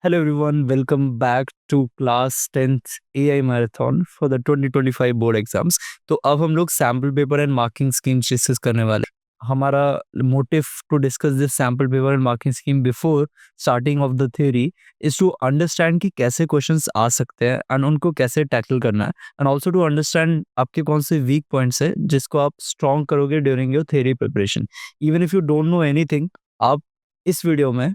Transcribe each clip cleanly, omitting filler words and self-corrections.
Hello everyone, welcome back to class 10th AI Marathon for the 2025 board exams. तो अब हम लोग sample paper and marking schemes discuss करने वाले हैं। हमारा motive to discuss this sample paper and marking scheme before starting of the theory is to understand कि कैसे क्वेश्चंस आ सकते हैं एंड उनको कैसे टैकल करना है एंड ऑल्सो टू अंडरस्टैंड आपके कौन से वीक पॉइंट्स है जिसको आप स्ट्रॉन्ग करोगे during your theory preparation. Even if you don't know anything, आप इस वीडियो में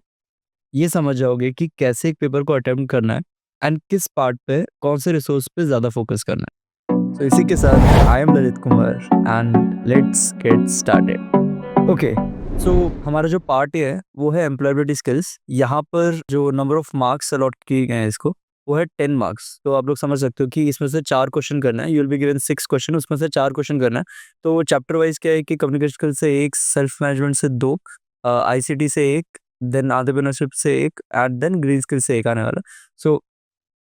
ये समझ जाओगे कि कैसे एक पेपर को अटेम्प्ट करना है एंड किस पार्ट पे कौन से रिसोर्स पे ज़्यादा फोकस करना है। तो इसी के साथ I am Lalit Kumar and let's get started. Okay, so हमारा जो पार्ट है वो है एम्प्लॉयबिलिटी स्किल्स। यहाँ पर जो नंबर ऑफ मार्क्स अलॉट किए गए हैं इसको वो है 10 मार्क्स। तो आप लोग समझ सकते हो कि इसमें से 4 क्वेश्चन करना है। You will be given 6 question, उसमें से 4 क्वेश्चन करना है। तो चैप्टर वाइज क्या है कि कम्युनिकेशन स्किल से 1, सेल्फ मैनेजमेंट से 2, आईसीटी से 1, देन एंटरप्रेन्योरशिप से 1 एंड देन ग्रीन स्किल से 1 आने वाला। So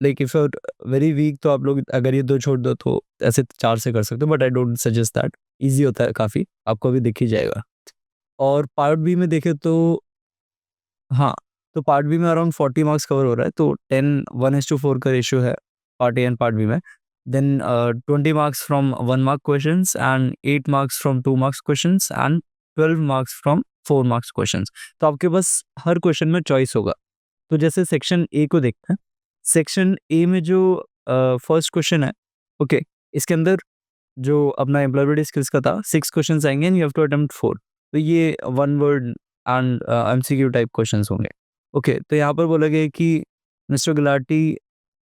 like if you are very weak तो आप लोग अगर ये 2 छोड़ दो तो ऐसे 4 से कर सकते हो, but I don't suggest that. Easy होता है काफ़ी, आपको अभी दिख ही जाएगा। और पार्ट बी में देखें तो हाँ, तो पार्ट बी में अराउंड 40 मार्क्स कवर हो रहा है। तो 10 1:4 का रेशियो है part A and part B में। Then 20 marks from 1 mark questions and 8 marks from 2 marks questions and 12 marks from 4 marks questions. तो आपके पास हर क्वेश्चन में चॉइस होगा। तो जैसे सेक्शन ए को देखते हैं। सेक्शन ए में जो फर्स्ट क्वेश्चन है, ओके, इसके अंदर जो अपना एम्प्लॉयबिलिटी स्किल्स का था 6 क्वेश्चंस आएंगे and you have to attempt 4। तो ये 1 word and MCQ type questions होंगे। ओके, तो यहाँ पर बोला गया है कि Mr Gulati,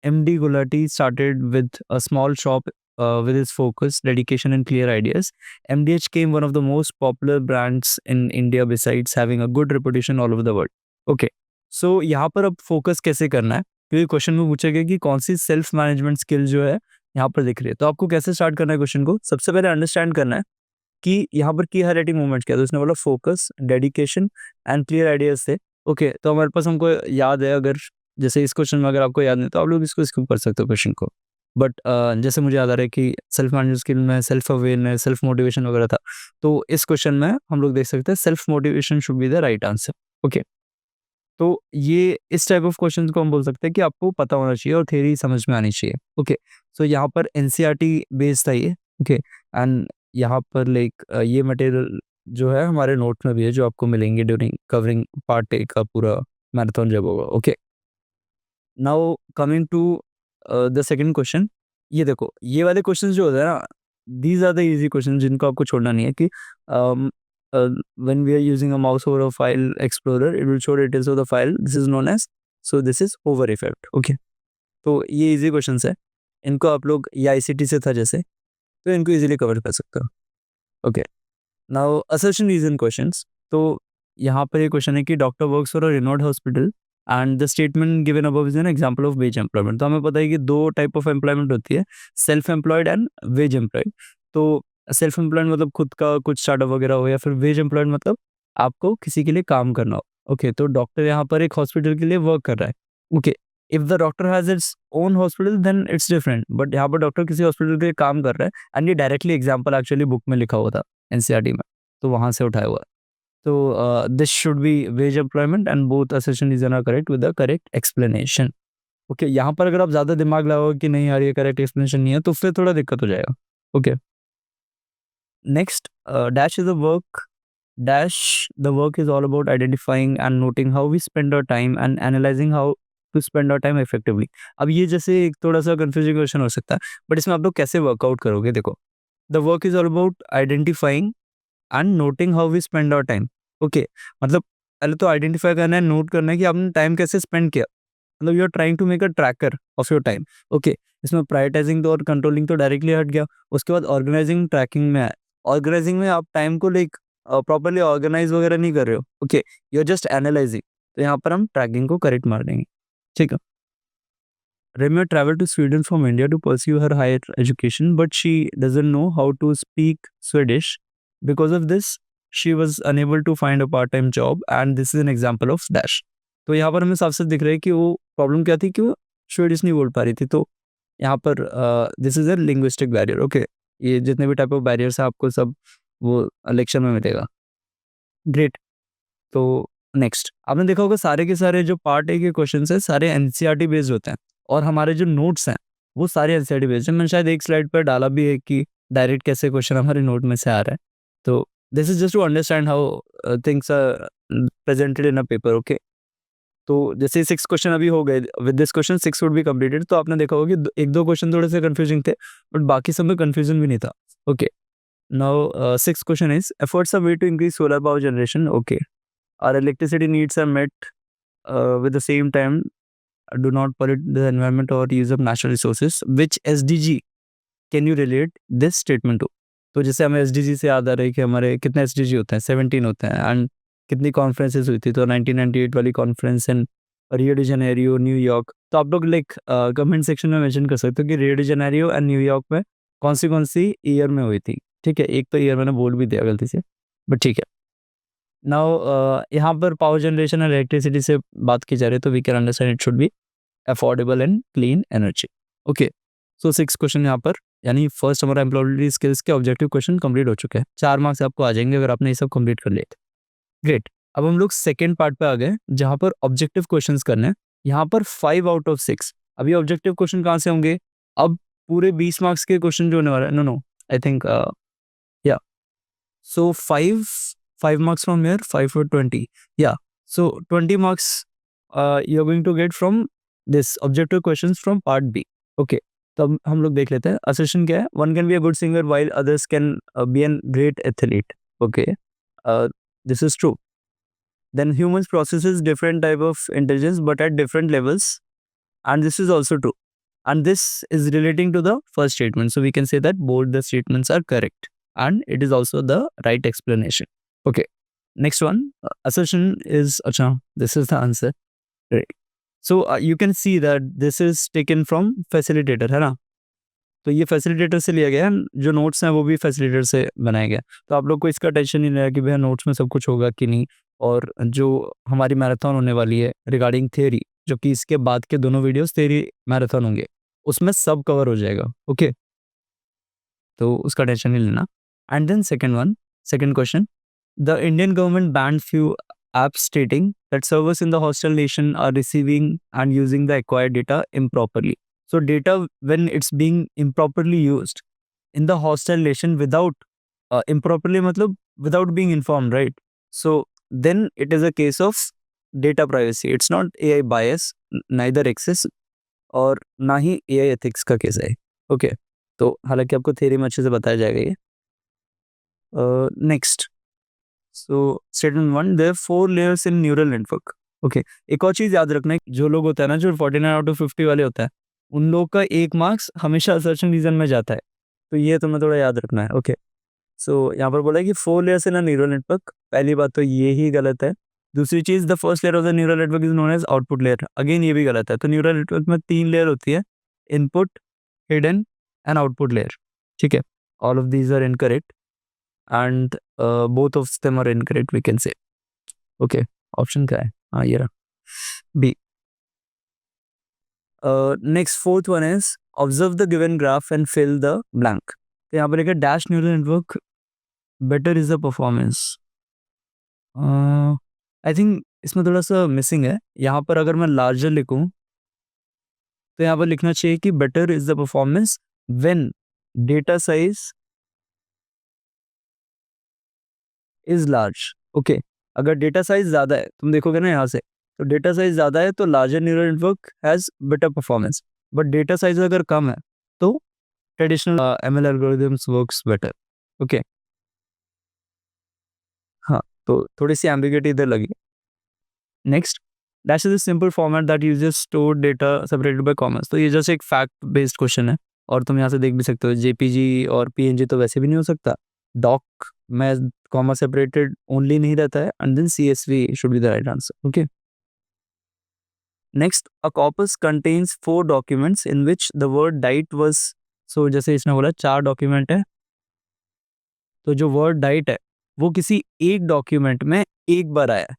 MD Gulati started with a small shop with his focus, dedication and clear ideas. MDH became one of the most popular brands in India besides having a good reputation all over the world. Okay, so यहाँ पर अब focus कैसे करना है, क्योंकि question में पूछा गया कि कौन सी सेल्फ मैनेजमेंट स्किल जो है यहाँ पर दिख रही है। तो आपको कैसे स्टार्ट करना है क्वेश्चन को, सबसे पहले अंडरस्टैंड करना है कि यहाँ पर की हाईलाइटिंग मूवमेंट क्या है। तो उसने बोला focus, dedication and clear ideas थे। ओके, तो हमारे पास हमको याद है, अगर जैसे इस क्वेश्चन में अगर आपको याद नहीं तो आप लोग इसको स्किप कर सकते हो क्वेश्चन को। बट जैसे मुझे याद आ रहा है कि सेल्फ मैनेजमेंट स्किल में सेल्फ अवेयरनेस, सेल्फ मोटिवेशन वगैरह था। तो इस क्वेश्चन में हम लोग देख सकते हैं self motivation should be the right answer. Okay, तो ये इस टाइप ऑफ क्वेश्चन को हम बोल सकते हैं कि आपको पता होना चाहिए और थ्योरी समझ में आनी चाहिए। ओके, सो यहाँ पर एनसीईआरटी बेस्ड था ये। ओके, एंड यहाँ पर लाइक ये मटेरियल जो है हमारे नोट में भी है, जो आपको मिलेंगे ड्यूरिंग कवरिंग पार्ट ए का पूरा मैराथन जब होगा। Okay, now coming to the second question. ये देखो, ये वाले क्वेश्चंस जो होते हैं ना, these are the easy question जिनको आपको छोड़ना नहीं है कि when we are using a mouse over a file explorer, it will show details of the file. This is known as, so this is hover effect. Okay, तो ये easy questions है, इनको आप लोग, ये आईसीटी से था जैसे, तो इनको इजीली कवर कर सकते हो। Okay, now assertion reason questions. तो यहाँ पर ये क्वेश्चन है कि doctor works for a renowned hospital and the statement given above is an example of wage employment. तो हमें पता है कि 2 टाइप ऑफ एम्प्लॉयमेंट होती है, self employed and wage employed. तो सेल्फ एम्प्लॉयड मतलब खुद का कुछ स्टार्टअप वगैरह हो, या फिर वेज एम्प्लॉयड मतलब आपको किसी के लिए काम करना हो। ओके, तो डॉक्टर यहाँ पर एक हॉस्पिटल के लिए वर्क कर रहा है। Okay, if the doctor has its own hospital then it's different, but यहाँ पर डॉक्टर किसी हॉस्पिटल के लिए काम कर रहा है एंड ये डायरेक्टली एग्जाम्पल एक्चुअली बुक में लिखा हुआ था एनसीईआरटी में, तो वहाँ से उठाया हुआ है। तो this should be wage employment and both assertion reason are correct with the correct explanation. Okay, यहाँ पर अगर आप ज़्यादा दिमाग लगाओगे कि नहीं यार ये करेक्ट एक्सप्लेनेशन नहीं है, तो फिर थोड़ा दिक्कत हो जाएगा। Okay, next, dash is a work, dash the work is all about identifying and noting how we spend our time and analyzing how to spend our time effectively. अब ये जैसे एक थोड़ा सा कंफ्यूजिंग क्वेश्चन हो सकता है, बट इसमें आप लोग कैसे वर्कआउट करोगे। देखो, the work is all about identifying and noting how we spend our time. Okay, मतलब पहले तो आइडेंटिफाई करना है, नोट करना है कि आपने टाइम कैसे स्पेंड किया। मतलब you are trying to make a tracker of your time. Okay, इसमें प्रायोरिटाइजिंग तो और कंट्रोलिंग तो डायरेक्टली हट गया। उसके बाद ऑर्गेनाइजिंग, ट्रैकिंग में है। ऑर्गेनाइजिंग में आप टाइम को लाइक प्रॉपरली ऑर्गेनाइज वगैरह नहीं कर रहे हो। Okay, you are just analysing, तो यहाँ पर हम ट्रैकिंग को करेक्ट मार देंगे। ठीक है, Remy traveled to Sweden from India to pursue her higher education, but she doesn't know how to speak Swedish. Because of this, she was unable to find a part-time job, and this is an example of dash. तो यहाँ पर हमें साफ साफ दिख रहा है कि वो प्रॉब्लम क्या थी कि वो स्वीडिश नहीं बोल पा रही थी। तो यहाँ पर this is a linguistic barrier. Okay, ये जितने भी टाइप ऑफ बैरियर्स है आपको सब वो लेक्चर में मिलेगा। ग्रेट, तो नेक्स्ट, आपने देखा होगा सारे के सारे जो पार्ट ए के क्वेश्चंस है सारे एनसीईआरटी बेस्ड होते हैं और हमारे जो नोट्स हैं वो सारे एनसीईआरटी बेस्ड हैं। मैंने शायद एक स्लाइड पर डाला भी है कि डायरेक्ट कैसे क्वेश्चन हमारे नोट में से आ रहा है। तो this is just to understand how things are presented in a paper. Okay, तो जैसे 6 क्वेश्चन अभी हो गए, with this question 6 would be completed. तो आपने देखा होगा कि एक दो क्वेश्चन थोड़े से कंफ्यूजिंग थे बट बाकी सब में कंफ्यूजन भी नहीं था। Okay, now 6th question is efforts are way to increase solar power generation. Okay, our electricity needs are met with the same time do not pollute the environment or use of natural resources. Which SDG can you relate this statement to? तो जैसे हमें SDG से याद आ रहा है कि हमारे कितने SDG होते हैं, 17 होते हैं एंड कितनी कॉन्फ्रेंसेस हुई थी, तो 1998 वाली conference in Rio de Janeiro, New York. तो आप लोग लाइक कमेंट सेक्शन में मेंशन कर सकते हो कि Rio de Janeiro and New York में कौन सी ईयर में हुई थी। ठीक है, एक तो ईयर मैंने बोल भी दिया गलती से, बट ठीक है। नाउ यहाँ पर पावर जनरेशन और इलेक्ट्रिसिटी से बात की जा रही है, तो we can understand it should be affordable and clean energy. Okay, so 6 question यहाँ पर, यानी फर्स्ट हमारा एम्प्लॉयबिलिटी स्किल्स के ऑब्जेक्टिव क्वेश्चन कंप्लीट हो चुके हैं। 4 मार्क्स आपको आ जाएंगे अगर आपने ये सब कंप्लीट कर लिए। ग्रेट, अब हम लोग सेकेंड पार्ट पे आ गए जहाँ पर ऑब्जेक्टिव क्वेश्चंस करने हैं। यहाँ पर 5 आउट ऑफ 6। अभी ऑब्जेक्टिव क्वेश्चन कहाँ से होंगे? अब पूरे 20 मार्क्स के क्वेश्चन जो होने वाला है, नो आई थिंक या so 5 marks from here, 5 for 20, yeah, so 20 marks you're going to get from this objective questions from part B. Okay, तो अब हम लोग देख लेते हैं assertion क्या है। One can be a good singer while others can be a great athlete. Okay, this is true. Then humans processes different type of intelligence but at different levels, and this is also true, and this is relating to the first statement, so we can say that both the statements are correct and it is also the right explanation. Okay, next one, assertion is acha, this is the answer, right? So you can see that this is taken from facilitator, है ना? तो ये facilitator से लिया गया है, जो notes हैं वो भी फैसिलिटेटर से बनाया गया। तो आप लोग को इसका टेंशन नहीं रहेगा कि भैया नोट्स में सब कुछ होगा कि नहीं। और जो हमारी मैराथन होने वाली है रिगार्डिंग थ्योरी, जो कि इसके बाद के दोनों वीडियोस थ्योरी मैराथन होंगे, उसमें सब कवर हो जाएगा। ओके, तो उसका टेंशन नहीं लेना। And then second question, the Indian government banned few apps stating that servers in the hostile nation are receiving and using the acquired data improperly. So data, when it's being improperly used in the hostile nation without improperly matlab without being informed, right? So then it is a case of data privacy. It's not AI bias, neither excess और ना ही AI ethics का case है। Okay, तो हालांकि आपको theory में अच्छे से बताया जाएगा ये। Next, so statement 1, there 4 layers in neural network. Okay, एक और चीज याद रखना है, जो लोग होता है ना जो 49 आउट ऑफ 50 वाले होता है, उन लोग का 1 मार्क्स हमेशा असर्शन रीजन में जाता है, तो ये तुम्हें थोड़ा याद रखना है। ओके, सो यहाँ पर बोला है कि 4 layers in a neural network. पहली बात तो ये ही गलत है। दूसरी चीज, the first layer of the neural network is known as output layer. Again ये भी गलत है। तो न्यूरल नेटवर्क में 3 लेयर होती है, input, hidden and output layer. ठीक है, all of these are incorrect and both of them are incorrect, we can say. Okay, option क्या है? हाँ, ये रहा B. Next, fourth one is observe the given graph and fill the blank. तो यहाँ पर लिखा dash neural network better is the performance. I think इसमें थोड़ा सा मिसिंग है। यहाँ पर अगर मैं लार्जर लिखूँ तो यहाँ पर लिखना चाहिए कि better is the performance when data size is large. Okay, अगर डेटा साइज ज्यादा है, तुम देखोगे ना यहाँ से, तो डेटा साइज ज्यादा है तो larger neural network has better performance, but data size अगर कम है तो traditional ML algorithms works better. Okay, हाँ, तो थोड़ी सी एम्बिग्यूटी इधर लगी। Next, that is a simple format that uses store data separated by commas. तो ये जैसे एक फैक्ट बेस्ड क्वेश्चन है, और तुम यहाँ से देख भी सकते हो जेपीजी और पीएनजी तो वैसे भी नहीं हो सकता। डॉक में कॉमा सेपरेटेड ओनली नहीं रहता है, and then CSV should be the right answer. Okay, next, a corpus contains 4 documents in which the word diet was. So जैसे इसने बोला 4 डॉक्यूमेंट है, तो जो वर्ड डाइट है वो किसी एक डॉक्यूमेंट में एक बार आया है।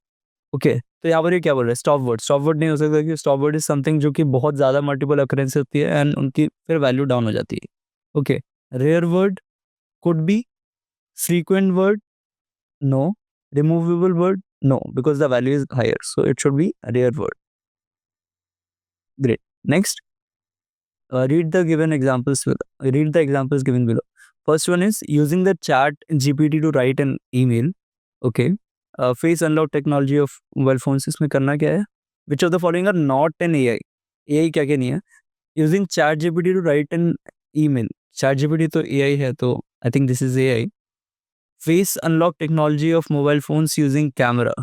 ओके, तो यहाँ पर ये क्या बोल रहा है? स्टॉप वर्ड नहीं हो सकता, कि स्टॉप वर्ड इज समथिंग जो कि बहुत ज़्यादा मल्टीपल अकरेंस होती है एंड उनकी फिर वैल्यू डाउन हो जाती है। Okay, rare word could be, frequent word no, removable word No, because the value is higher, so it should be a rare word. Great. Next, read the examples given below. First one is using the chat GPT to write an email. Okay. Face unlock technology of mobile phones. इसमें करना क्या है? Which of the following are not an AI? AI क्या क्या नहीं है? Using chat GPT to write an email. Chat GPT तो AI है, तो I think this is AI. Face unlock technology of mobile phones using camera.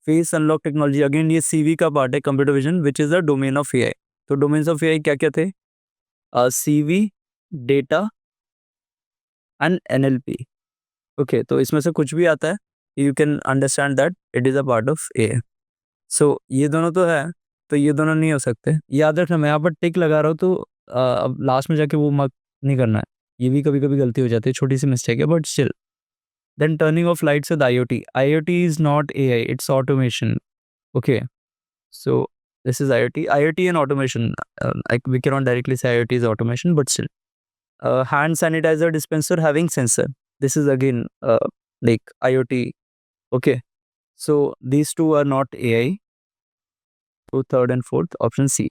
Face unlock technology, again ये CV का part है, computer vision, which is the domain of AI. तो domains of AI क्या क्या थे? CV, data and NLP. Okay, तो इसमें से कुछ भी आता है, you can understand that it is a part of AI. सो ये दोनों तो है, तो ये दोनों नहीं हो सकते. याद रखना, मैं यहाँ पर टिक लगा रहा हूँ, तो अब लास्ट में जाके वो मार्क नहीं करना है. ये भी कभी कभी गलती हो जाती है, छोटी सी मिस्टेक है, but still. Then turning off lights with IoT. IoT is not AI, it's automation. Okay, so this is IoT and automation. Like we cannot directly say IoT is automation, but still. Hand sanitizer dispenser having sensor. This is again like IoT. Okay, so these two are not AI. So third and fourth, option C.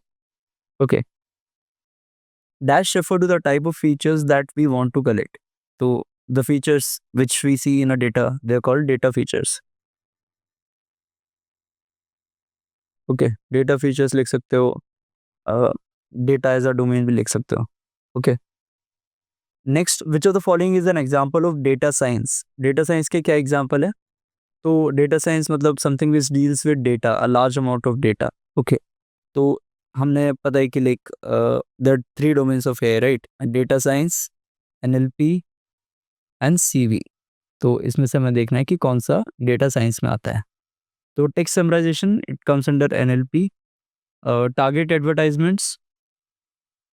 Okay. Dash refer to the type of features that we want to collect. So the features which we see in a data, they're called data features. Okay, data features लिख सकते हो. Data as a domain भी लिख सकते हो. Okay. Next, which of the following is an example of data science. Data science के क्या example है? तो डेटा साइंस मतलब something which deals with data, a large amount of data. Okay, तो हमने पता है कि like there 3 domains of AI, right? Data science, NLP and CV. तो इसमें से हमें देखना है कि कौन सा डेटा साइंस में आता है. तो text summarisation, it comes under NLP. Target advertisements,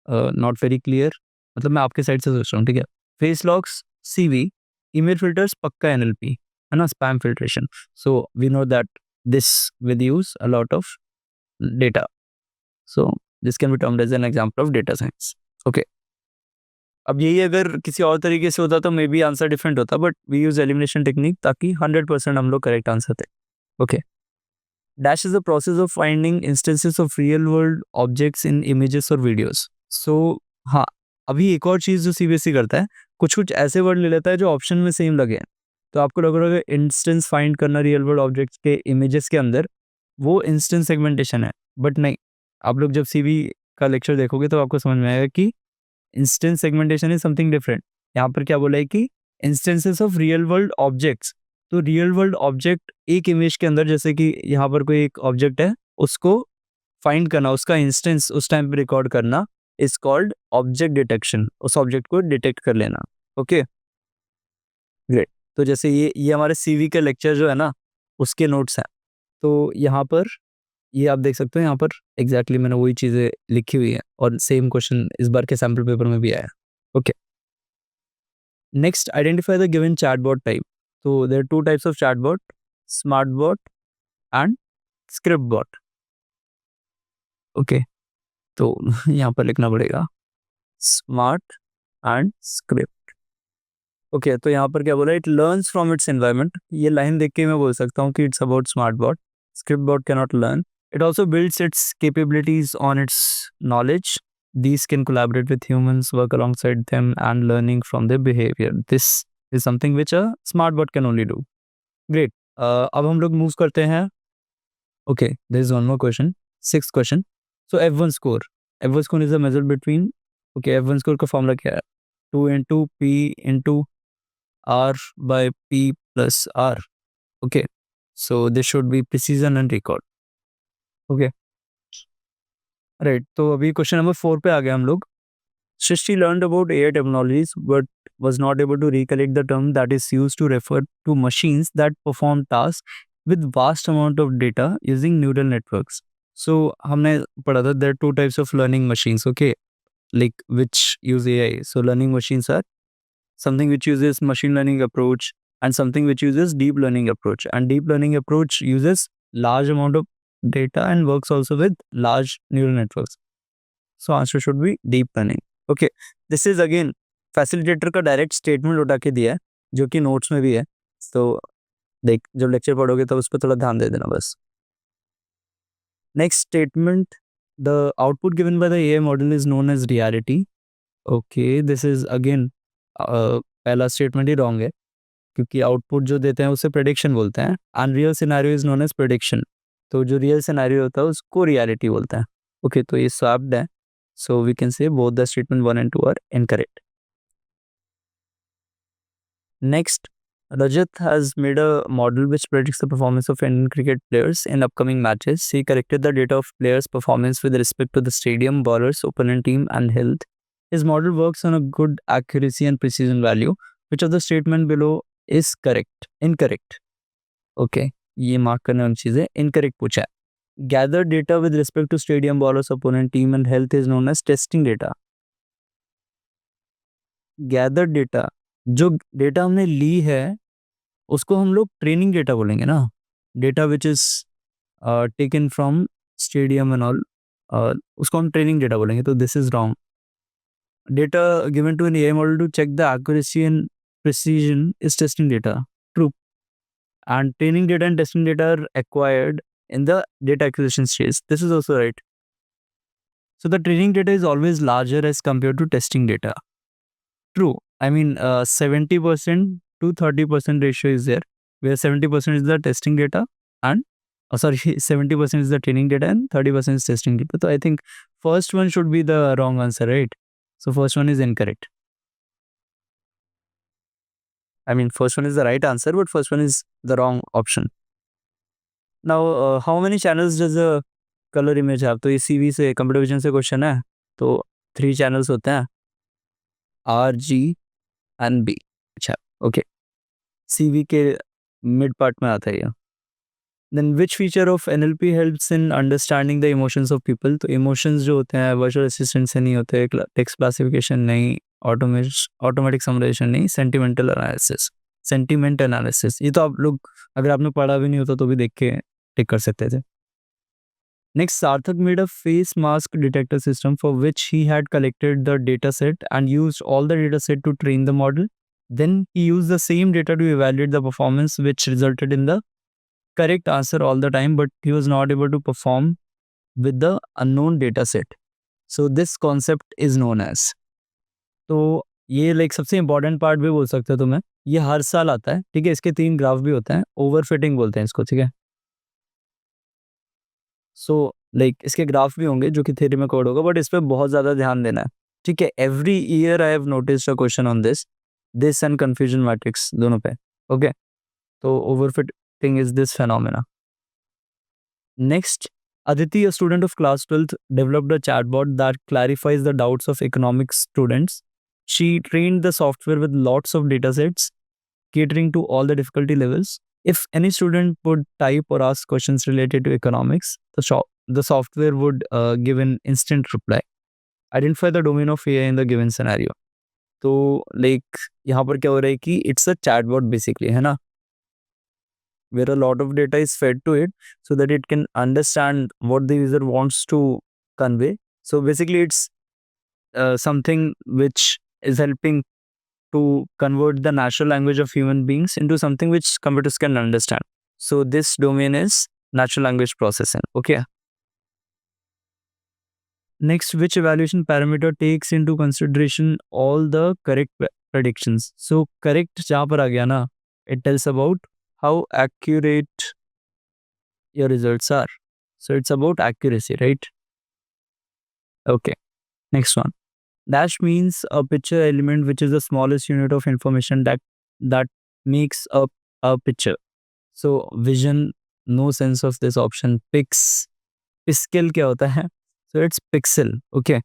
not very clear, मतलब मैं आपके साइड से सोच रहा हूँ, ठीक है. Face locks, CV. Email filters पक्का NLP है ना, spam filtration. So we know that this will use a lot of data. So this can be termed as an example of data science. Okay, अब यही अगर किसी और तरीके से होता तो मे बी आंसर डिफरेंट होता, but we use elimination technique ताकि 100% हम लोग करेक्ट आंसर थे. Okay. Dash is the process of finding instances of real world objects in images और videos. So हाँ, अभी एक और चीज़ जो CBSE करता है, कुछ कुछ ऐसे वर्ड ले लेता है जो ऑप्शन में सेम लगे हैं. तो आपको लग रहा है इंस्टेंस फाइंड करना रियल वर्ल्ड ऑब्जेक्ट्स के इमेजेस के अंदर, वो इंस्टेंस सेगमेंटेशन है. बट नहीं, आप लोग जब CV का लेक्चर देखोगे तो आपको समझ में आएगा कि instance segmentation is something different. यहाँ पर क्या बोला है कि instances of real world objects. तो रियल वर्ल्ड ऑब्जेक्ट एक इमेज के अंदर, जैसे कि यहाँ पर कोई एक ऑब्जेक्ट है, उसको फाइंड करना, उसका इंस्टेंस उस टाइम पे रिकॉर्ड करना, इज कॉल्ड ऑब्जेक्ट डिटेक्शन. उस ऑब्जेक्ट को डिटेक्ट कर लेना. Okay, great. तो जैसे ये हमारे CV का लेक्चर जो है ना, उसके नोट्स हैं. तो यहाँ पर ये आप देख सकते हो, यहाँ पर एग्जैक्टली मैंने वही चीज़ें लिखी हुई है, और सेम क्वेश्चन इस बार के सैम्पल पेपर में भी आया. Okay. Next, identify the given chatbot type. तो there are 2 types of chatbot, smart bot and script bot. Okay, तो यहाँ पर लिखना पड़ेगा स्मार्ट एंड स्क्रिप्ट. ओके, तो यहाँ पर क्या बोला, it learns from its environment. ये लाइन देख के मैं बोल सकता हूँ कि it's about smart bot. Script bot can not learn. It also builds its capabilities on its knowledge. These can collaborate with humans, work alongside them, and learning from their behavior. This is something which a smart bot can only do. Great. अब हम लोग move करते हैं. Okay, there is one more question. 6th question. So F1 score. F1 score is a measure between. Okay, F1 score का formula क्या है? 2 into P into R by P plus R. Okay, so this should be precision and record. Okay. Right, तो अभी question number 4 पे आ गए हम लोग. Srishti learned about AI technologies but was not able to recollect the term that is used to refer to machines that perform tasks with vast amount of data using neural networks. So हमने पढ़ा था there are 2 types of learning machines, okay, like which use AI. So learning machines are something which uses machine learning approach and something which uses deep learning approach. And deep learning approach uses large amount of data and works also with large neural networks. So answer should be deep learning. Okay, this is again facilitator का direct statement उठा के दिया है, जो कि notes में भी है. तो देख जब लेक्चर पढ़ोगे तो उस पर थोड़ा ध्यान दे देना बस. Next statement, the output given by the AI model is known as reality. Okay, this is again पहला स्टेटमेंट ही रॉन्ग है क्योंकि आउटपुट जो देते हैं उसे प्रेडिक्शन बोलते हैं. Unreal scenario is known as prediction. तो जो रियल सिनेरियो होता है उसको रियलिटी बोलते हैं. ओके, तो ये स्वैप्ड है. So we can say both the statement 1 and 2 are incorrect. Next, Rajat has made a model which predicts the performance of Indian cricket players in upcoming matches. He corrected the data of players' performance with respect to the stadium, bowlers, opponent team, and health. His model works on a good accuracy and precision value. Which of the statement below is correct? Incorrect. Okay, ये mark करने वाली चीज़ है. Incorrect पूछा है. Gather data with respect to stadium, bowlers, opponent team, and health is known as testing data. Gather data, जो data हमने ली है उसको हम लोग ट्रेनिंग डेटा बोलेंगे ना. Data which is taken from stadium and all, उसको हम ट्रेनिंग डेटा बोलेंगे. तो this is wrong. Data given to an AI model to check the accuracy and precision is testing data. True. And training data and testing data are acquired in the data acquisition stage. This is also right. So the training data is always larger as compared to testing data. True. I mean, 70% to 30% ratio is there, where 70% is the testing data and 70% is the training data and 30% is testing data. So I think first one should be the wrong answer, right? So first one is incorrect. I mean, first one is the right answer, but first one is the wrong option. Now, how many channels does a color image have? तो ये CV से computer vision से question है. तो 3 channels होते हैं, R, G and B. अच्छा, okay. CV के मिड पार्ट में आता है ये. Then which feature of NLP helps in understanding the emotions of people? तो emotions जो होते हैं वर्चुअल असिस्टेंट से नहीं होते, टेक्स्ट क्लासिफिकेशन नहीं, ऑटोमेटिक समराइजेशन नहीं, सेंटिमेंटल एनालिसिस. सेंटिमेंट एनालिसिस ये तो आप लोग अगर आपने पढ़ा भी नहीं होता तो भी देख के टिक कर सकते थे. Next, Sarthak made a face mask detector system for which he had collected the data set and used all the data set to train the model. Then he used the same data to evaluate the performance, which resulted in the correct answer all the time, but he was not able to perform with the unknown data set. So this concept is known as. तो ये like सबसे important part भी बोल सकते हो तुम्हें. ये हर साल आता है, ठीक है. इसके 3 ग्राफ भी होते हैं. ओवरफिटिंग बोलते हैं इसको, ठीक है. सो लाइक इसके ग्राफ भी होंगे जो कि थ्योरी में कोड होगा, बट इस पर बहुत ज़्यादा ध्यान देना है, ठीक है. Every year I have noticed a question on this and confusion matrix दोनों पे. ओके, तो overfitting is this phenomena. Next, Aditi, a student of class 12th, developed a chatbot that clarifies the doubts of economics students. She trained the software with lots of datasets, catering to all the difficulty levels. If any student would type or ask questions related to economics, the software would give an instant reply. Identify the domain of AI in the given scenario. तो like यहाँ पर क्या हो रहा है कि it's a chatbot basically, है ना, where a lot of data is fed to it so that it can understand what the user wants to convey. So basically it's something which is helping to convert the natural language of human beings into something which computers can understand. So this domain is natural language processing. Okay. Next, which evaluation parameter takes into consideration all the correct predictions? So correct जहाँ पर आ गया ना, it tells about how accurate your results are. So it's about accuracy, right? Okay, next one. Dash means a picture element which is the smallest unit of information that makes up a picture. So vision, no sense of this option. Pixel क्या होता है? So it's pixel. Okay,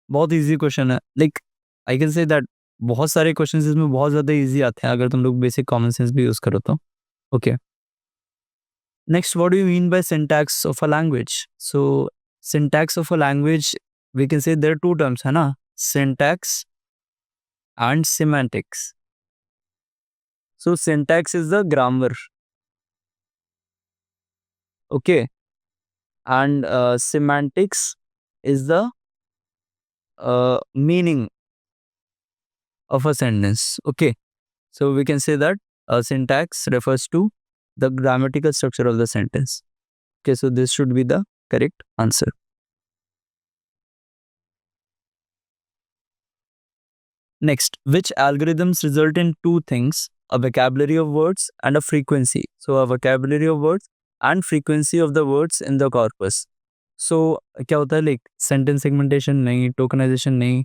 बहुत easy question है. Like I can say that बहुत सारे questions इसमें बहुत ज़्यादा easy आते हैं अगर तुम लोग basic common sense भी use करो तो. Okay. Next, what do you mean by syntax of a language? So syntax of a language, we can say there are 2 terms, है ना? Syntax and semantics. So syntax is the grammar, okay, and semantics is the meaning of a sentence. Okay, so we can say that syntax refers to the grammatical structure of the sentence. Okay, so this should be the correct answer. Next, which algorithms result in two things, a vocabulary of words and a frequency? So, a vocabulary of words and frequency of the words in the corpus. So, क्या होता है like sentence segmentation नहीं, tokenization नहीं,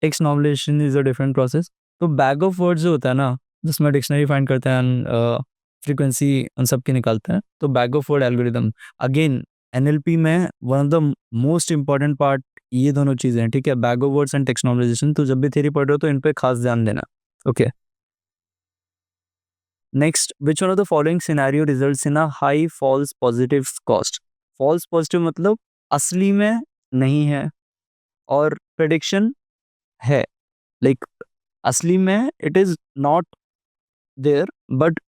text normalization is a different process. तो bag of words जो होता है ना, जिसमें डिक्शनरी फाइंड करते हैं फ्रीक्वेंसी उन सब की निकालते हैं, तो bag of word algorithm again NLP में one of the most important part ये दोनों चीजें हैं, ठीक है, bag of words and text normalisation. तो जब भी थ्योरी पढ़ रहे हो तो इन पे खास ध्यान देना। Okay, next, which one of the following scenario results in a high false positive cost? False positive मतलब असली में नहीं है और प्रेडिक्शन है, लाइक असली में it is not there but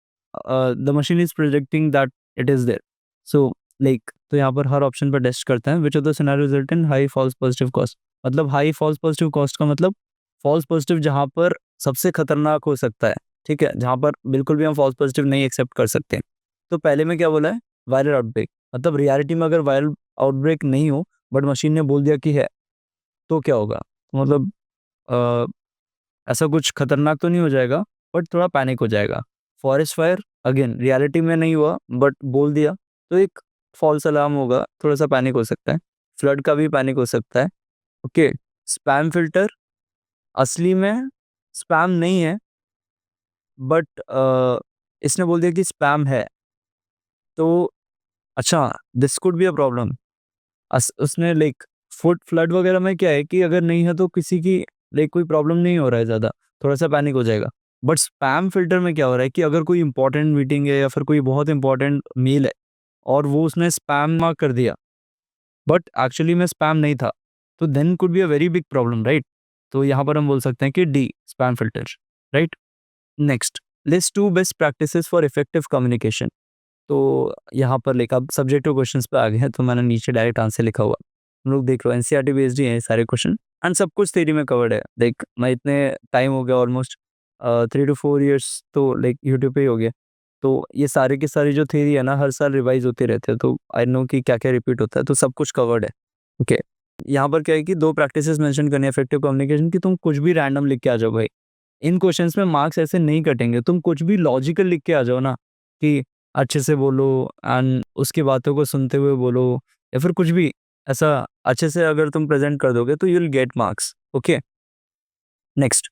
the machine is projecting that it is there. So like, तो यहाँ पर हर ऑप्शन पर टेस्ट करते हैं which of the scenario result in high false positive cost. मतलब हाई फॉल्स पॉजिटिव कॉस्ट का मतलब फॉल्स पॉजिटिव जहाँ पर सबसे खतरनाक हो सकता है, ठीक है, जहाँ पर बिल्कुल भी हम फॉल्स पॉजिटिव नहीं एक्सेप्ट कर सकते। तो पहले में क्या बोला है, वायरल आउटब्रेक, मतलब रियलिटी में अगर वायरल आउटब्रेक नहीं हो बट मशीन ने बोल दिया कि है, तो क्या होगा, मतलब ऐसा कुछ खतरनाक तो नहीं हो जाएगा बट थोड़ा पैनिक हो जाएगा। फॉरेस्ट फायर अगेन रियलिटी में नहीं हुआ बट बोल दिया, तो एक फॉल्स अलार्म होगा, थोड़ा सा पैनिक हो सकता है। फ्लड का भी पैनिक हो सकता है। ओके, स्पैम फिल्टर असली में स्पैम नहीं है बट इसने बोल दिया कि स्पैम है, तो अच्छा, this could be a problem. उसने लाइक फुट फ्लड वगैरह में क्या है कि अगर नहीं है तो किसी की लाइक कोई प्रॉब्लम नहीं हो रहा है ज़्यादा, थोड़ा सा पैनिक हो जाएगा। बट स्पैम फिल्टर में क्या हो रहा है कि अगर कोई इंपॉर्टेंट मीटिंग है या फिर कोई बहुत इंपॉर्टेंट मेल है और वो उसने स्पैम मार्क कर दिया बट एक्चुअली में स्पैम नहीं था, तो then could be a very big problem, right? तो यहाँ पर हम बोल सकते हैं कि D, spam filter, right? Next, list 2 best practices for effective communication. तो यहाँ पर लिखा, अब सब्जेक्टिव क्वेश्चंस पे आ गए हैं तो मैंने नीचे डायरेक्ट आंसर लिखा हुआ। हम लोग देख रहे हो एनसीईआरटी बेस्ड ही है सारे क्वेश्चन एंड सब कुछ थ्योरी में कवर्ड है। लाइक मैं इतने टाइम हो गया ऑलमोस्ट 3 to 4 ईयर्स तो लाइक यूट्यूब पे ही हो गया, तो ये सारे की सारी जो थ्योरी है ना हर साल रिवाइज होते रहते हैं, तो आई नो कि क्या क्या रिपीट होता है, तो सब कुछ कवर्ड है। ओके, यहाँ पर क्या है कि 2 प्रैक्टिसेस मेंशन करनी है इफेक्टिव कम्युनिकेशन की। तुम कुछ भी रैंडम लिख के आ जाओ भाई, इन क्वेश्चंस में मार्क्स ऐसे नहीं कटेंगे। तुम कुछ भी लॉजिकल लिख के आ जाओ ना, कि अच्छे से बोलो एंड उसकी बातों को सुनते हुए बोलो, या फिर कुछ भी ऐसा अच्छे से अगर तुम प्रेजेंट कर दोगे तो you will get marks. Okay, next,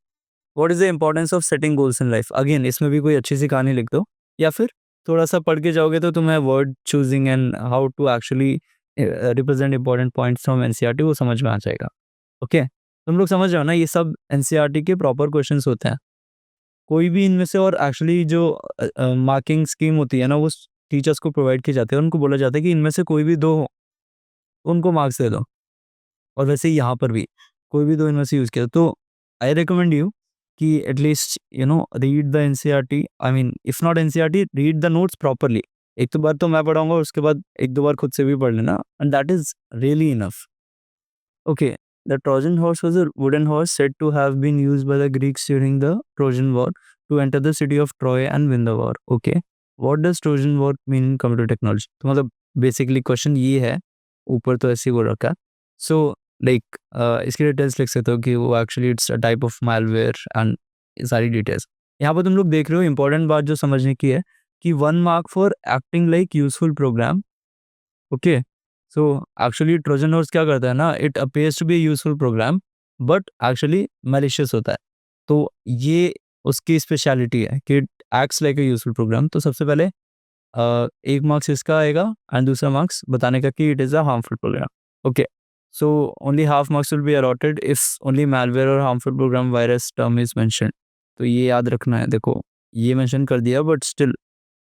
what is the importance of setting goals in life? Again इसमें भी कोई अच्छी सी कहानी लिख दो, या फिर थोड़ा सा पढ़ के जाओगे तो तुम्हें word choosing and how to actually represent important points from NCERT वो समझ में आ जाएगा। ओके, तुम लोग समझ जाओ ना, ये सब एनसीईआरटी के प्रॉपर क्वेश्चंस होते हैं, कोई भी इनमें से। और एक्चुअली जो मार्किंग स्कीम होती है ना वो टीचर्स को प्रोवाइड की जाती है, उनको बोला जाता है कि इनमें से कोई भी 2 हो उनको मार्क्स दे दो। और वैसे ही यहाँ पर भी कोई भी 2 इनमें से यूज़ किया तो आई रिकमेंड यू कि at least read the NCERT, I mean if not NCERT, read the notes properly. एक तो बार तो मैं पढ़ाऊंगा, उसके बाद 1-2 बार खुद से भी पढ़ लेना and that is really enough. Okay, the Trojan horse was a wooden horse said to have been used by the Greeks during the Trojan War to enter the city of Troy and win the war. Okay, what does Trojan War mean in computer technology? तो मतलब basically question ये है, ऊपर तो ऐसे ही बोल रखा है। सो लाइक इसकी डिटेल्स लिख सकते हो कि वो actually it's a type of malware and सारी डिटेल्स। यहाँ पर तुम लोग देख रहे हो, इंपॉर्टेंट बात जो समझने की है कि 1 mark for acting like useful program. Okay, so actually Trojan horse क्या करता है ना, it appears to be useful program but actually malicious होता है। तो ये उसकी स्पेशलिटी है कि it acts like a useful program. तो सबसे पहले 1 मार्क्स इसका आएगा एंड दूसरा मार्क्स बताने का कि it is a harmful program. Okay, so only half marks will be allotted if only malware और harmful program virus term is mentioned. तो ये याद रखना है। देखो ये मेंशन कर दिया बट स्टिल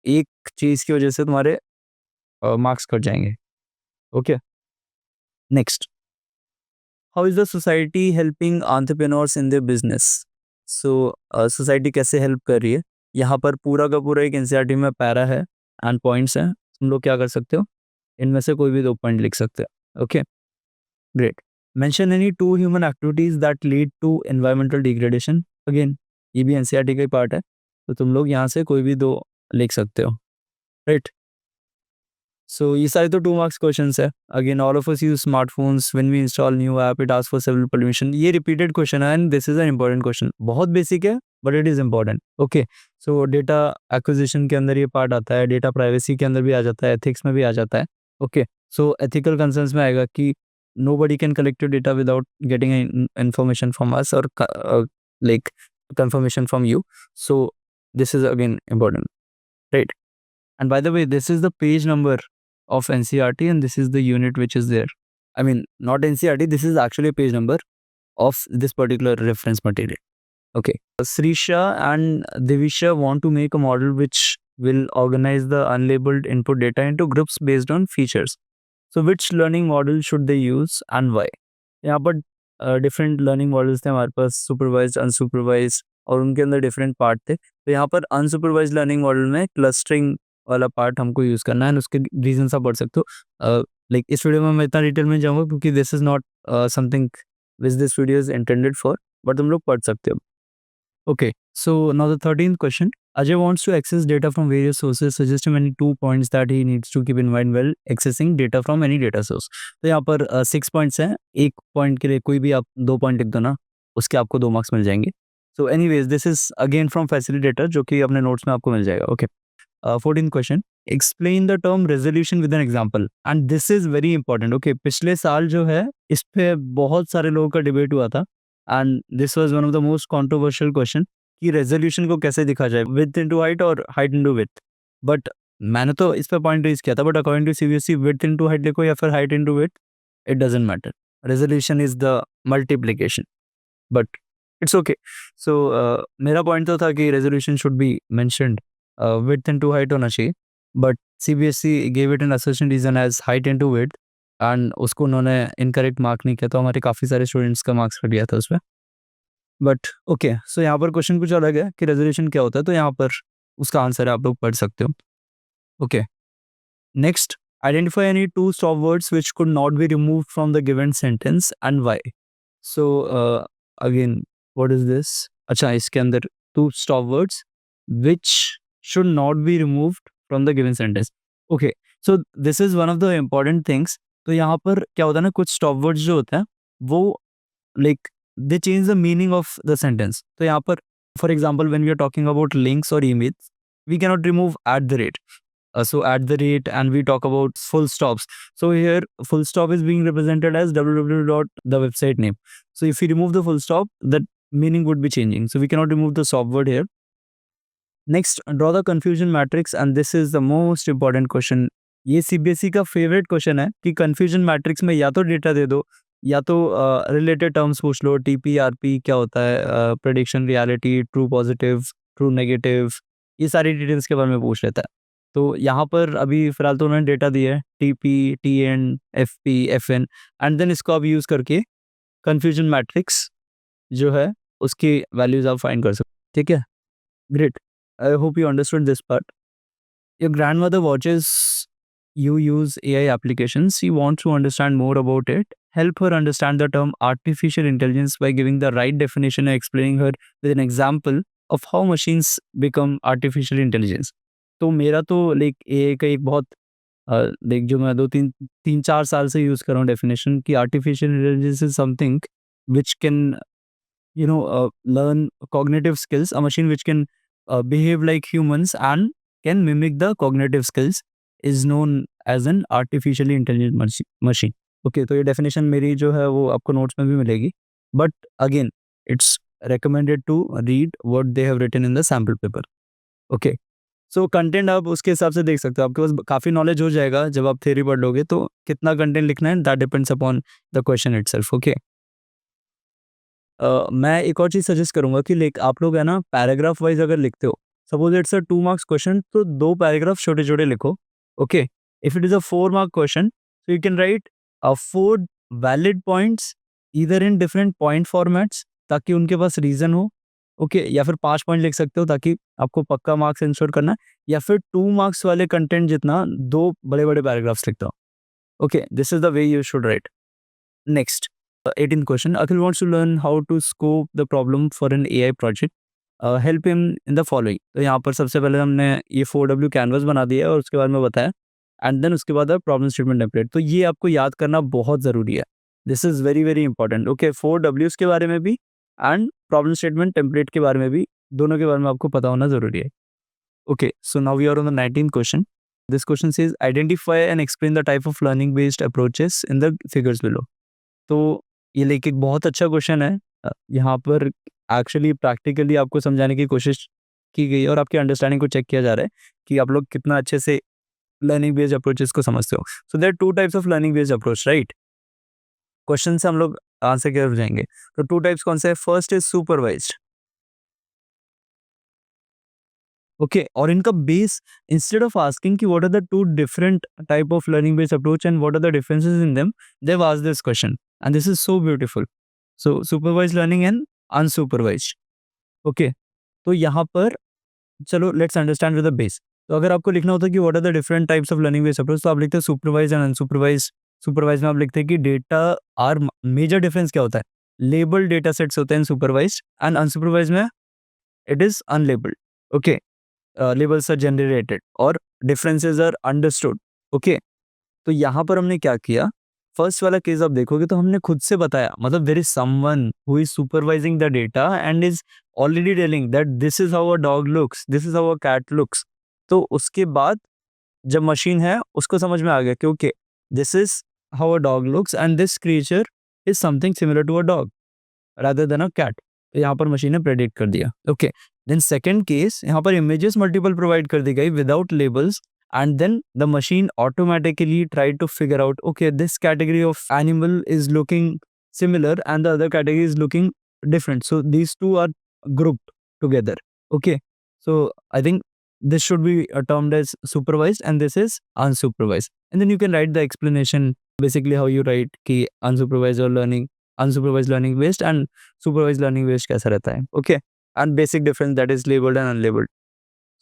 एक चीज़ की वजह से तुम्हारे मार्क्स कट जाएंगे। Okay, next, how is the society helping entrepreneurs in their business? So society कैसे हेल्प कर रही है, यहाँ पर पूरा का पूरा एक एनसीईआरटी में पैरा है एंड पॉइंट्स हैं। तुम लोग क्या कर सकते हो, इनमें से कोई भी 2 पॉइंट लिख सकते हो। Okay, great. Mention any 2 human activities that lead to environmental degradation. Again ये भी एनसीईआरटी का ही पार्ट है, तो तुम लोग यहाँ से कोई भी 2 लिख सकते हो। राइट? सो ये सारे तो 2 मार्क्स क्वेश्चंस है। Again all of us use smartphones, when we install new app it asks for several permission. ये रिपीटेड क्वेश्चन है and this is an important question. बहुत बेसिक है but it is important. Okay, so data acquisition के अंदर ये part आता है, data privacy के अंदर भी आ जाता है, एथिक्स में भी आ जाता है। ओके, सो एथिकल कंसर्न्स में आएगा कि nobody can collect your data without getting information from us और like confirmation from you. So this is again important, right? And by the way, this is the page number of NCERT and this is the unit which is there. I mean, not NCERT, this is actually a page number of this particular reference material. Okay. Srisha and Divisha want to make a model which will organize the unlabeled input data into groups based on features. So which learning model should they use and why? यहाँ पर different learning models थे हमारे पास, supervised, unsupervised, और उनके अंदर different part थे। तो यहाँ पर अनसुपरवाइज्ड लर्निंग मॉडल में क्लस्टरिंग वाला पार्ट हमको यूज़ करना है एंड उसके रीजंस आप पढ़ सकते हो। लाइक इस वीडियो में मैं इतना डिटेल में जाऊँगा क्योंकि this is not something which this video is intended for, but तुम लोग पढ़ सकते हो। Okay, so now the 13th question. Ajay wants to access data from various sources. Suggest him any 2 points that he needs to keep in mind while accessing data from any data source. तो यहाँ पर 6 points हैं। एक point के लिए कोई भी आप 2 पॉइंट लिख दो ना, उसके आपको 2 मार्क्स मिल जाएंगे। So anyways this is again from facilitator, जो कि अपने नोट्स में आपको मिल जाएगा। Okay, 14th question. Explain the term resolution with an example and this is very important. Okay, पिछले साल जो है इस पे बहुत सारे लोगों का डिबेट हुआ था and this was one of the most controversial question कि रेजोल्यूशन को कैसे दिखा जाए, विड्थ इनटू हाइट और हाइट इनटू विड्थ। बट मैंने तो इस पे पॉइंट रेज किया था, but according to CBSE width into height लिखो या फिर height into width, it doesn't matter. Resolution is the multiplication, but it's okay. So मेरा पॉइंट तो था कि resolution should be mentioned, width into height होना चाहिए, but CBSE gave it an assertion reason as height into width and उसको उन्होंने incorrect mark नहीं किया, तो हमारे काफ़ी सारे स्टूडेंट्स का मार्क्स कट गया था उसमें। बट ओके, सो यहाँ पर क्वेश्चन कुछ अलग है कि रेजोल्यूशन क्या होता है, तो यहाँ पर उसका आंसर है, आप लोग पढ़ सकते हो। Okay, next, identify any 2 stop words which could not be removed from the given sentence and why. So again what is this? अच्छा, इसके अंदर 2 stop words which should not be removed from the given sentence. Okay, so this is one of the important things. तो यहाँ पर क्या होता है ना, कुछ स्टॉप वर्ड्स जो होते हैं वो like they change the meaning of the sentence. तो यहाँ पर for example when we are talking about links or emails, we cannot remove at the rate. So at the rate, and we talk about full stops. So here full stop is being represented as www dot the website name. So if we remove the full stop, that meaning would be changing. So we cannot remove the stop word here. Next, draw the confusion matrix and this is the most important question. ये CBSE का favourite question है कि confusion matrix में या तो data दे दो या तो रिलेटेड टर्म्स पूछ लो, टीपी आरपी क्या होता है, prediction reality, true positive, true negative, ये सारी डिटेल्स के बारे में पूछ लेता है। तो यहाँ पर अभी फिलहाल तो उन्होंने डेटा दिया है TP, TN, FP, FN, and then इसको आप यूज़ करके कंफ्यूजन मैट्रिक्स जो है उसकी वैल्यूज आप फाइंड कर सकते हो। ठीक है, great. I hope you understood this part. Your grandmother watches you use AI applications. She wants to understand more about it. Help her understand the term artificial intelligence by giving the right definition and explaining her with an example of how machines become artificial intelligence. तो मेरा तो like AI का एक बहुत like जो मैं 2-3-4 साल से यूज़ कर रहा हूँ डेफिनेशन कि artificial intelligence is something which can learn cognitive skills. A machine which can behave like humans and can mimic the cognitive skills is known as an artificially intelligent machine. Okay, तो ये definition मेरी जो है वो आपको notes में भी मिलेगी, but again it's recommended to read what they have written in the sample paper. Okay, so content आप उसके हिसाब से देख सकते हो, आपके पास काफ़ी नॉलेज हो जाएगा जब आप थ्योरी पढ़ लोगे, तो कितना कंटेंट लिखना है that depends upon the question itself. Okay. मैं एक और चीज़ सजेस्ट करूँगा कि लाइक आप लोग है ना पैराग्राफ वाइज अगर लिखते हो, suppose it's a 2 marks question, तो 2 पैराग्राफ छोटे-छोटे लिखो। Okay, if it is a 4 mark question, so you can write 4 valid points either in different point formats ताकि उनके पास रीज़न हो। ओके, या फिर 5 पॉइंट लिख सकते हो ताकि आपको पक्का मार्क्स इंश्योर करना है, या फिर 2 मार्क्स वाले कंटेंट जितना 2 बड़े-बड़े पैराग्राफ्स लिखता हो। Okay, this is the way you should write. Next, 18th question. Akhil wants to learn how to scope the problem for an AI project. Help him in the following. तो यहाँ पर सबसे पहले हमने ये 4W कैनवस बना दिया है और उसके बारे में बताया, एंड देन उसके बाद प्रॉब्लम स्टेटमेंट टेम्पलेट। तो ये आपको याद करना बहुत ज़रूरी है। This is very very important. Okay, 4Ws के बारे में भी एंड प्रॉब्लम स्टेटमेंट टेम्पलेट के बारे में भी, दोनों के बारे में आपको पता होना ज़रूरी है। Okay, so now we are on the 19th question. This question says identify and explain the type of learning based approaches in the figures below. तो ये लेके एक बहुत अच्छा क्वेश्चन है। यहाँ पर एक्चुअली प्रैक्टिकली आपको समझाने की कोशिश की गई है और आपकी अंडरस्टैंडिंग को चेक किया जा रहा है कि आप लोग कितना अच्छे से लर्निंग बेस्ड अप्रोचेस को समझते हो। So there are two types of learning based approach, right? Question से हम लोग आंसर की तरफ जाएंगे। तो टू टाइप्स कौन से है? First is supervised. ओके, और इनका बेस, इंस्टेड ऑफ आस्किंग कि what are the two different type of learning based approach and what are the differences in them, they have asked this question and this is so beautiful. So supervised learning and unsupervised. Okay, तो यहाँ पर चलो let's understand with the base. तो अगर आपको लिखना होता है कि what are the different types of learning based approach, तो आप लिखते हैं सुपरवाइज्ड एंड अनसुपरवाइज्ड। सुपरवाइज्ड में आप लिखते हैं कि डेटा आर, मेजर डिफरेंस क्या होता है? लेबल्ड डेटा सेट्स होते हैं सुपरवाइज्ड, एंड अनसुपरवाइज्ड में it is unlabelled. Okay, labels are generated और डिफरेंसेस आर अंडरस्टूड। ओके, तो यहाँ पर हमने क्या किया, फर्स्ट वाला केस आप देखोगे तो हमने खुद से बताया, मतलब there is someone who is supervising the data and is already telling that this is how a dog looks, this is how a cat looks. तो उसके बाद जब मशीन है उसको समझ में आ गया कि okay, this is how a dog looks and this creature is something similar to a dog rather than a cat. तो यहाँ पर मशीन ने प्रेडिक्ट कर दिया। ओके, देन सेकंड केस, यहाँ पर इमेजेस मल्टीपल प्रोवाइड कर दी गई without labels, and then the machine automatically tried to figure out, okay, this category of animal is looking similar and the other category is looking different, so these two are grouped together. Okay, so I think this should be termed as supervised and this is unsupervised, and then you can write the explanation, basically how you write कि unsupervised or learning, unsupervised learning based and supervised learning based कैसा रहता है। Okay, and basic difference that is labeled and unlabeled.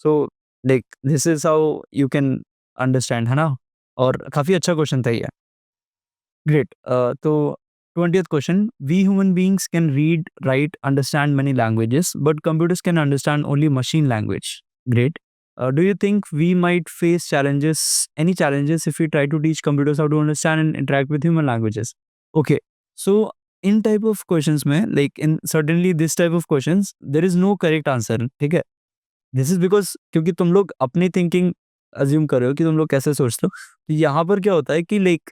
So like this is how you can understand, है ना? और काफ़ी अच्छा question था ये। ग्रेट। तो 20th question, we human beings can read, right, understand many languages but computers can understand only machine language. Great. Do you think we might face challenges, any challenges if we try to teach computers how to understand and interact with human languages? Okay, so in type of questions में, like in certainly this type of questions, there is no correct answer, ठीक है? This is because क्योंकि तुम लोग अपनी thinking assume कर रहे हो कि तुम लोग कैसे सोचते हो। तो यहाँ पर क्या होता है कि लाइक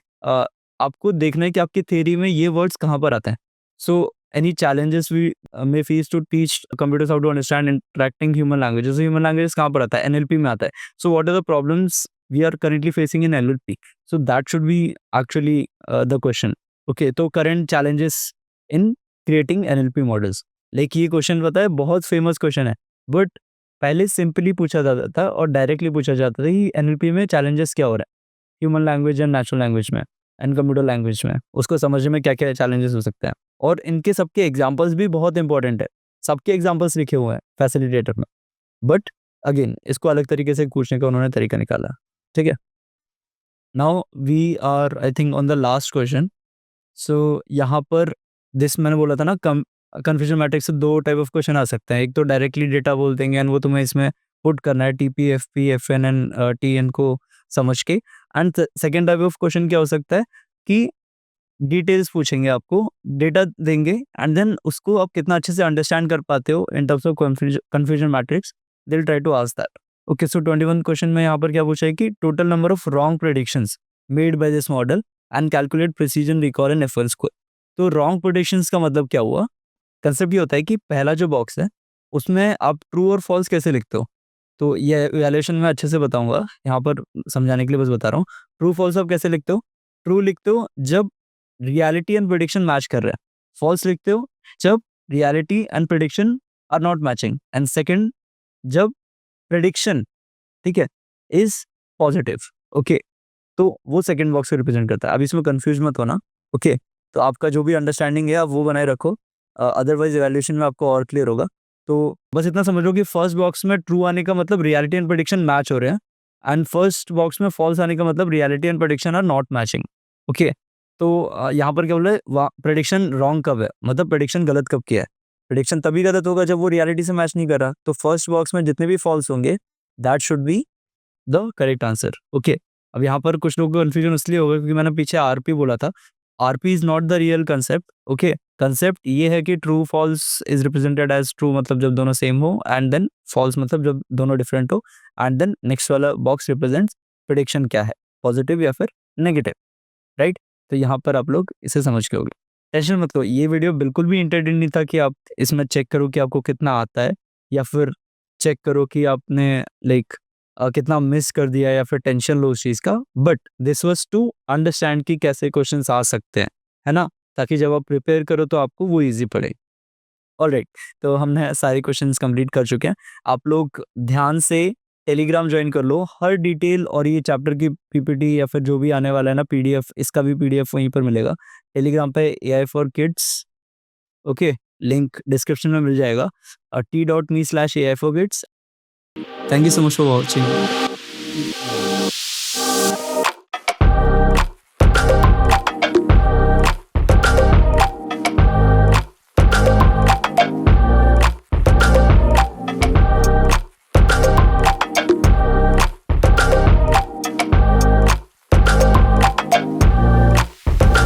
आपको देखना है कि आपकी थ्योरी में ये वर्ड्स कहाँ पर आते हैं। So any challenges we may face to teach computers how to understand interacting human languages, human languages कहाँ पर आता है? एनएलपी में आता है। So what are the problems we are currently facing in NLP? So that should be actually the question. Okay, तो current challenges in creating NLP models, like ये question पता है बहुत फेमस क्वेश्चन है, बट पहले सिंपली पूछा जाता था और डायरेक्टली पूछा जाता था कि एनएलपी में चैलेंजेस क्या हो रहा है, human language and natural language में एंड कंप्यूटर लैंग्वेज में, उसको समझने में क्या क्या चैलेंजेस हो सकते हैं। और इनके सबके एग्जांपल्स भी बहुत इंपॉर्टेंट है, सबके एग्जांपल्स लिखे हुए हैं फैसिलिटेटर में, बट अगेन इसको अलग तरीके से पूछने का उन्होंने तरीका निकाला। ठीक है, now we are I think on the last question. So यहाँ पर दिस मैंने बोला था ना, कन्फ्यूजन मैट्रिक्स से दो टाइप ऑफ क्वेश्चन आ सकते हैं। एक तो डायरेक्टली डेटा बोल देंगे एंड वो तुम्हें इसमें पुट करना है TP, FP, FN and TN को समझ के। And second type of question क्या हो सकता है कि डिटेल्स पूछेंगे, आपको डेटा देंगे एंड देन उसको आप कितना अच्छे से अंडरस्टैंड कर पाते हो in terms of confusion matrix, they will try to ask that. Okay, so 21 question में यहाँ पर क्या पूछा है कि total number of wrong predictions made by this model and calculate precision, recall and effort score. तो रॉन्ग प्रेडिक्शंस का मतलब क्या हुआ? कंसेप्ट ये होता है कि पहला जो बॉक्स है उसमें आप ट्रू और फॉल्स कैसे लिखते हो। तो ये इवैल्यूएशन में अच्छे से बताऊंगा, यहाँ पर समझाने के लिए बस बता रहा हूँ। ट्रू फॉल्स आप कैसे लिखते हो? ट्रू लिखते हो जब रियलिटी एंड प्रेडिक्शन मैच कर रहे हैं, फॉल्स लिखते हो जब reality and prediction are not matching, and second जब प्रेडिक्शन, ठीक है, इज पॉजिटिव। ओके, तो वो सेकंड बॉक्स को रिप्रेजेंट करता है। अब इसमें कंफ्यूज मत होना। ओके, तो आपका जो भी अंडरस्टैंडिंग है आप वो बनाए रखो, अदरवाइज इवैल्यूएशन में आपको और क्लियर होगा। तो बस इतना समझ लो कि फर्स्ट बॉक्स में ट्रू आने का मतलब रियलिटी एंड प्रेडिक्शन मैच हो रहे हैं, एंड फर्स्ट बॉक्स में फॉल्स आने का मतलब reality and prediction are not matching. Okay, तो यहाँ पर क्या बोल रहे हैं, प्रेडिक्शन रॉन्ग कब है, मतलब प्रेडिक्शन गलत कब किया है? प्रेडिक्शन तभी गलत होगा जब वो रियलिटी से मैच नहीं कर रहा। तो फर्स्ट बॉक्स में जितने भी फॉल्स होंगे that should be the correct answer. Okay, अब यहाँ पर कुछ लोगों को कंफ्यूजन इसलिए होगा क्योंकि मैंने पीछे आरपी बोला था। RP is not the real concept. Okay, concept ये है कि true false is represented as true मतलब जब दोनों सेम हो, एंड देन फॉल्स मतलब जब दोनों डिफरेंट हो, एंड देन नेक्स्ट वाला बॉक्स रिप्रेजेंट्स प्रेडिक्शन क्या है, पॉजिटिव या फिर नेगेटिव, राइट। तो यहाँ पर आप लोग इसे समझ के होगे। टेंशन मत लो, ये वीडियो बिल्कुल भी इंटरेस्टिंग नहीं था कि आप इसमें चेक करो कि आपको कितना आता है, या फिर चेक करो कि आपने लाइक कितना मिस कर दिया, या फिर टेंशन लो उस चीज़ का। But this was to understand कि कैसे क्वेश्चंस आ सकते हैं, है ना, ताकि जब आप प्रिपेयर करो तो आपको वो ईजी पड़े। ऑलराइट, तो हमने सारे क्वेश्चंस कंप्लीट कर चुके हैं। आप लोग ध्यान से टेलीग्राम ज्वाइन कर लो, हर डिटेल और ये चैप्टर की पीपीटी या फिर जो भी आने वाला है ना पीडीएफ, इसका भी पीडीएफ वहीं पर मिलेगा टेलीग्राम पे, AI for kids. Okay, link description में मिल जाएगा, t.me/AI for kids। Thank you so much for watching.